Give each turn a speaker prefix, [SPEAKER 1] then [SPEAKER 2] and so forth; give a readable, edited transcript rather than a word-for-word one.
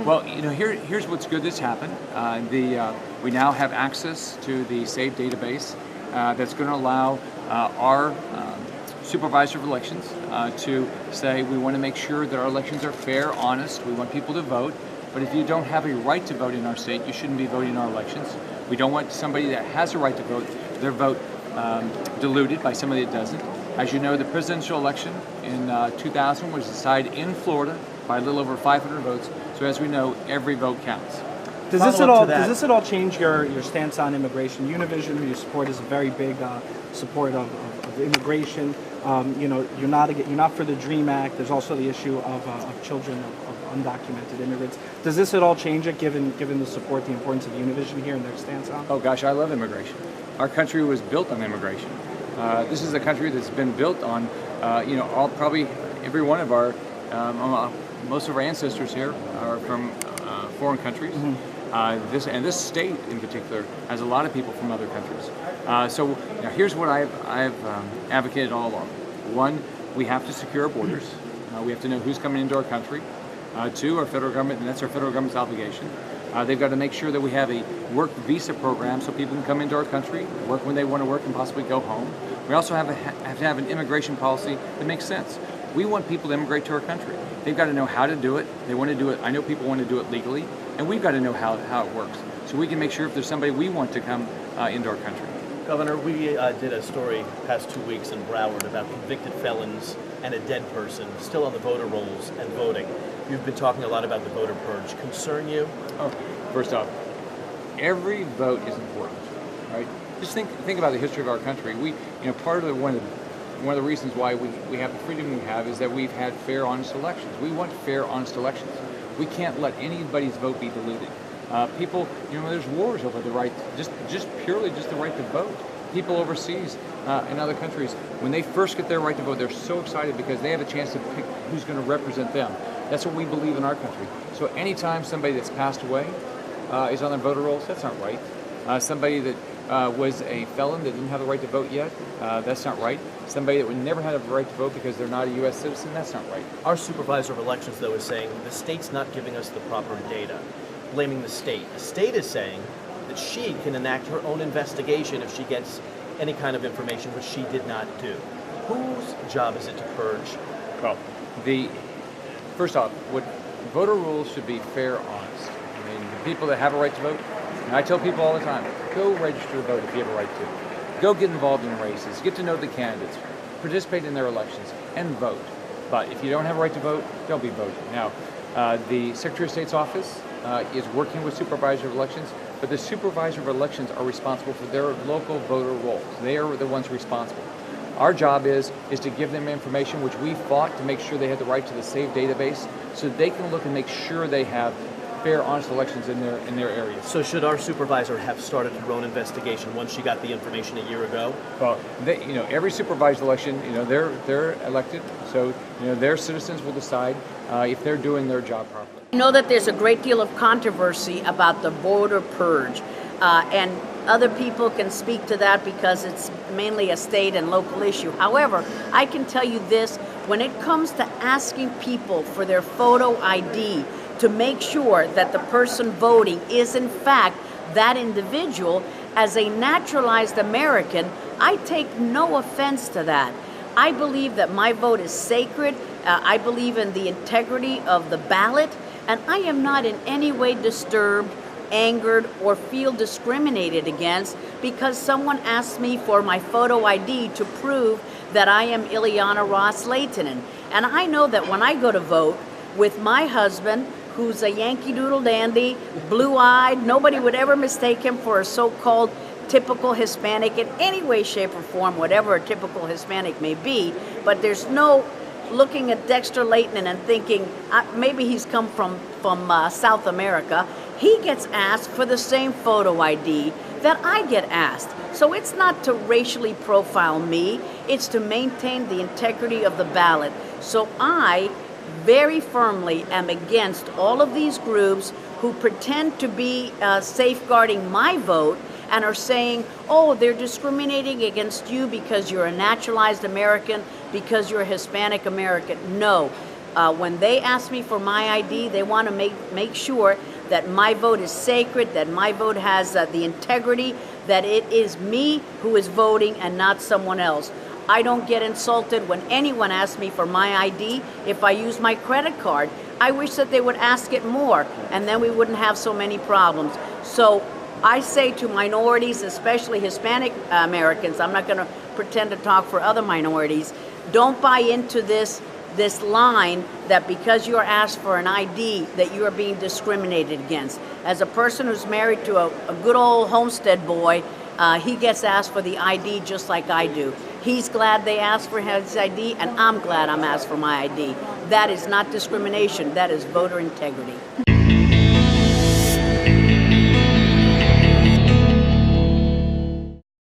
[SPEAKER 1] Well, here's what's good that's happened. We now have access to the SAVE database that's going to allow our supervisor of elections to say we want to make sure that our elections are fair, honest. We want people to vote. But if you don't have a right to vote in our state, you shouldn't be voting in our elections. We don't want somebody that has a right to vote, their vote diluted by somebody that doesn't. As you know, the presidential election in 2000 was decided in Florida by a little over 500 votes. So as we know, every vote counts.
[SPEAKER 2] Does this at all change your stance on immigration? Univision, who you support, is a very big support of immigration. You're not for the DREAM Act. There's also the issue of children of undocumented immigrants. Does this at all change it, given the support, the importance of Univision here and their stance on?
[SPEAKER 1] Oh gosh, I love immigration. Our country was built on immigration. This is a country that's been built on, probably every one of our, most of our ancestors here are from foreign countries. Mm-hmm. This state in particular has a lot of people from other countries. So here's what I've advocated all along. One, we have to secure our borders. We have to know who's coming into our country. Two, our federal government, and that's our federal government's obligation. They've got to make sure that we have a work visa program so people can come into our country, work when they want to work, and possibly go home. We also have to have an immigration policy that makes sense. We want people to immigrate to our country. They've got to know how to do it. They want to do it. I know people want to do it legally, and we've got to know how it works. So we can make sure if there's somebody we want to come into our country.
[SPEAKER 3] Governor, we did a story past 2 weeks in Broward about convicted felons and a dead person still on the voter rolls and voting. You've been talking a lot about the voter purge. Concern you?
[SPEAKER 1] Oh, first off, every vote is important, right? Just think about the history of our country. Part of one of the reasons why we have the freedom we have is that we've had fair, honest elections. We want fair, honest elections. We can't let anybody's vote be diluted. People, there's wars over the right, just purely the right to vote. People overseas in other countries, when they first get their right to vote, they're so excited because they have a chance to pick who's going to represent them. That's what we believe in our country. So anytime somebody that's passed away is on the voter rolls, that's not right. Somebody that was a felon that didn't have the right to vote yet, that's not right. Somebody that would never have a right to vote because they're not a U.S. citizen, that's not right.
[SPEAKER 3] Our supervisor of elections, though, is saying the state's not giving us the proper data, blaming the state. The state is saying that she can enact her own investigation if she gets any kind of information, which she did not do. Whose job is it to purge?
[SPEAKER 1] Well, first off, what voter rules should be fair, honest. I mean, the people that have a right to vote, and I tell people all the time, go register to vote if you have a right to. Go get involved in races, get to know the candidates, participate in their elections, and vote. But if you don't have a right to vote, don't be voting. Now, the Secretary of State's office is working with supervisor of elections, but the supervisor of elections are responsible for their local voter rolls. They are the ones responsible. Our job is to give them information, which we fought to make sure they had the right to the SAVE database, so they can look and make sure they have fair, honest elections in their areas.
[SPEAKER 3] So should our supervisor have started her own investigation once she got the information a year ago?
[SPEAKER 1] Well, every supervised election, they're elected, so their citizens will decide if they're doing their job properly.
[SPEAKER 4] I know that there's a great deal of controversy about the voter purge, and other people can speak to that because it's mainly a state and local issue. However, I can tell you this, when it comes to asking people for their photo ID to make sure that the person voting is in fact that individual, as a naturalized American, I take no offense to that. I believe that my vote is sacred. I believe in the integrity of the ballot, and I am not in any way disturbed, angered, or feel discriminated against because someone asked me for my photo ID to prove that I am Ileana Ros-Lehtinen. And I know that when I go to vote with my husband, who's a Yankee Doodle dandy, blue-eyed, nobody would ever mistake him for a so-called typical Hispanic in any way, shape, or form, whatever a typical Hispanic may be. But there's no looking at Dexter Layton and thinking maybe he's come from South America. He gets asked for the same photo ID that I get asked. So it's not to racially profile me, it's to maintain the integrity of the ballot. So I very firmly am against all of these groups who pretend to be safeguarding my vote and are saying, oh, they're discriminating against you because you're a naturalized American, because you're a Hispanic American. No, When they ask me for my ID, they want to make sure that my vote is sacred, that my vote has the integrity, that it is me who is voting and not someone else. I don't get insulted when anyone asks me for my ID if I use my credit card. I wish that they would ask it more, and then we wouldn't have so many problems. So I say to minorities, especially Hispanic Americans, I'm not going to pretend to talk for other minorities, don't buy into this line that because you're asked for an ID that you are being discriminated against. As a person who's married to a good old Homestead boy, he gets asked for the ID just like I do. He's glad they asked for his ID, and I'm glad I'm asked for my ID. That is not discrimination, that is voter integrity.